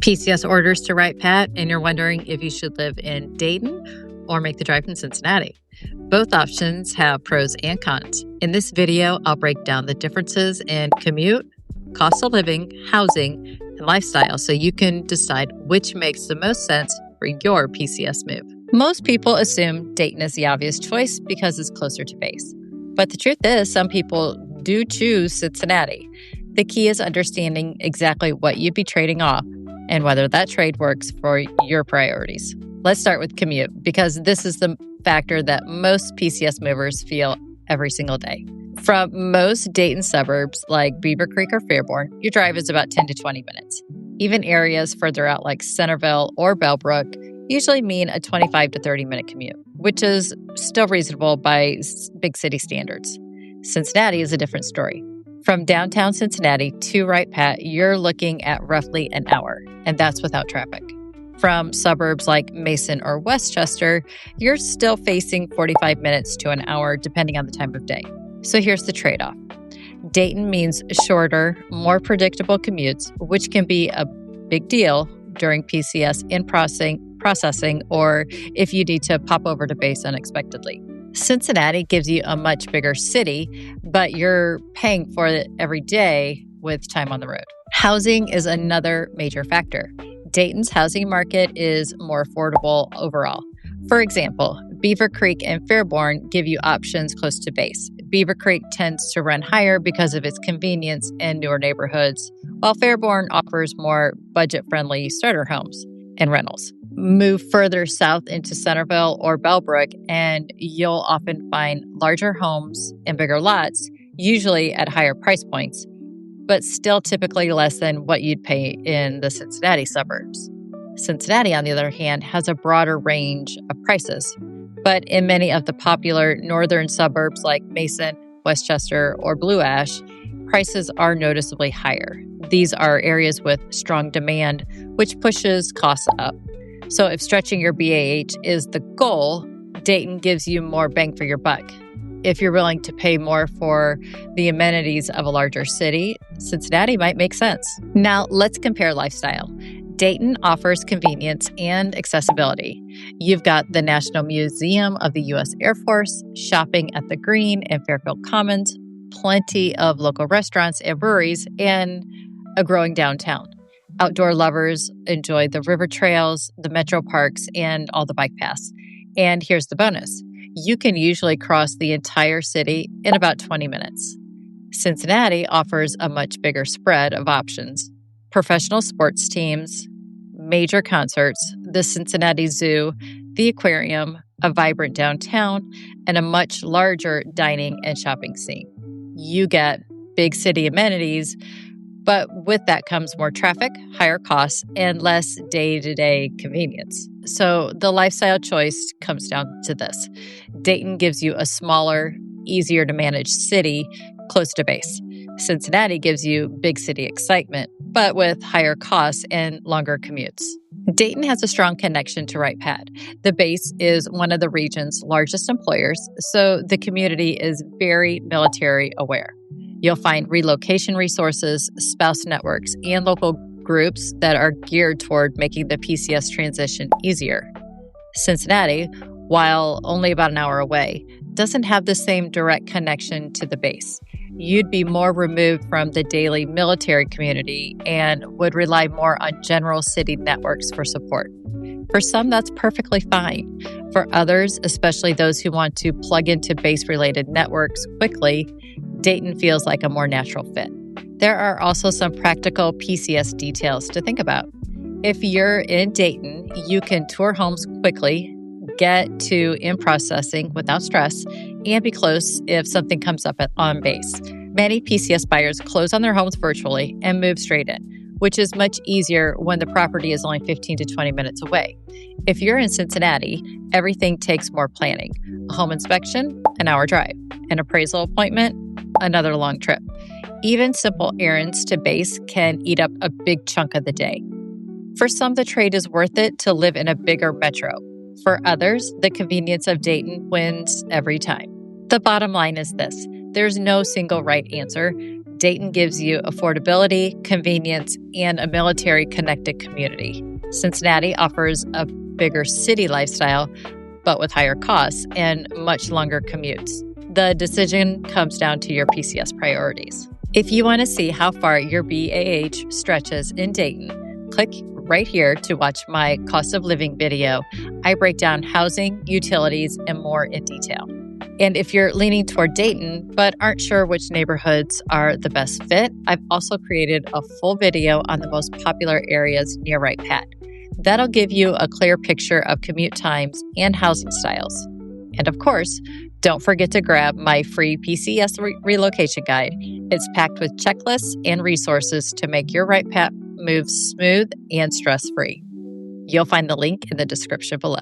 PCS orders to Wright-Patt, and you're wondering if you should live in Dayton or make the drive from Cincinnati. Both options have pros and cons. In this video, I'll break down the differences in commute, cost of living, housing, and lifestyle so you can decide which makes the most sense for your PCS move. Most people assume Dayton is the obvious choice because it's closer to base. But the truth is, some people do choose Cincinnati. The key is understanding exactly what you'd be trading off and whether that trade works for your priorities. Let's start with commute, because this is the factor that most PCS movers feel every single day. From most Dayton suburbs like Beaver Creek or Fairborn, your drive is about 10 to 20 minutes. Even areas further out like Centerville or Bellbrook usually mean a 25 to 30 minute commute, which is still reasonable by big city standards. Cincinnati is a different story. From downtown Cincinnati to Wright-Patt, you're looking at roughly an hour, and that's without traffic. From suburbs like Mason or Westchester, you're still facing 45 minutes to an hour, depending on the time of day. So here's the trade-off. Dayton means shorter, more predictable commutes, which can be a big deal during PCS in processing or if you need to pop over to base unexpectedly. Cincinnati gives you a much bigger city, but you're paying for it every day with time on the road. Housing is another major factor. Dayton's housing market is more affordable overall. For example, Beaver Creek and Fairborn give you options close to base. Beaver Creek tends to run higher because of its convenience and newer neighborhoods, while Fairborn offers more budget-friendly starter homes and rentals. Move further south into Centerville or Bellbrook, and you'll often find larger homes and bigger lots, usually at higher price points, but still typically less than what you'd pay in the Cincinnati suburbs. Cincinnati, on the other hand, has a broader range of prices, but in many of the popular northern suburbs like Mason, Westchester, or Blue Ash, prices are noticeably higher. These are areas with strong demand, which pushes costs up. So if stretching your BAH is the goal, Dayton gives you more bang for your buck. If you're willing to pay more for the amenities of a larger city, Cincinnati might make sense. Now, let's compare lifestyle. Dayton offers convenience and accessibility. You've got the National Museum of the U.S. Air Force, shopping at the Green and Fairfield Commons, plenty of local restaurants and breweries, and a growing downtown. Outdoor lovers enjoy the river trails, the metro parks, and all the bike paths. And here's the bonus. You can usually cross the entire city in about 20 minutes. Cincinnati offers a much bigger spread of options. Professional sports teams, major concerts, the Cincinnati Zoo, the aquarium, a vibrant downtown, and a much larger dining and shopping scene. You get big city amenities, but with that comes more traffic, higher costs, and less day-to-day convenience. So the lifestyle choice comes down to this. Dayton gives you a smaller, easier to manage city close to base. Cincinnati gives you big city excitement, but with higher costs and longer commutes. Dayton has a strong connection to Wright-Patt. The base is one of the region's largest employers, so the community is very military aware. You'll find relocation resources, spouse networks, and local groups that are geared toward making the PCS transition easier. Cincinnati, while only about an hour away, doesn't have the same direct connection to the base. You'd be more removed from the daily military community and would rely more on general city networks for support. For some, that's perfectly fine. For others, especially those who want to plug into base-related networks quickly, Dayton feels like a more natural fit. There are also some practical PCS details to think about. If you're in Dayton, you can tour homes quickly, get to in-processing without stress, and be close if something comes up on base. Many PCS buyers close on their homes virtually and move straight in, which is much easier when the property is only 15 to 20 minutes away. If you're in Cincinnati, everything takes more planning. A home inspection, an hour drive. An appraisal appointment, another long trip. Even simple errands to base can eat up a big chunk of the day. For some, the trade is worth it to live in a bigger metro. For others, the convenience of Dayton wins every time. The bottom line is this. There's no single right answer. Dayton gives you affordability, convenience, and a military-connected community. Cincinnati offers a bigger city lifestyle, but with higher costs and much longer commutes. The decision comes down to your PCS priorities. If you want to see how far your BAH stretches in Dayton, click right here to watch my cost of living video. I break down housing, utilities, and more in detail. And if you're leaning toward Dayton but aren't sure which neighborhoods are the best fit, I've also created a full video on the most popular areas near Wright-Patt. That'll give you a clear picture of commute times and housing styles. And of course, don't forget to grab my free PCS relocation guide. It's packed with checklists and resources to make your Wright-Patt move smooth and stress-free. You'll find the link in the description below.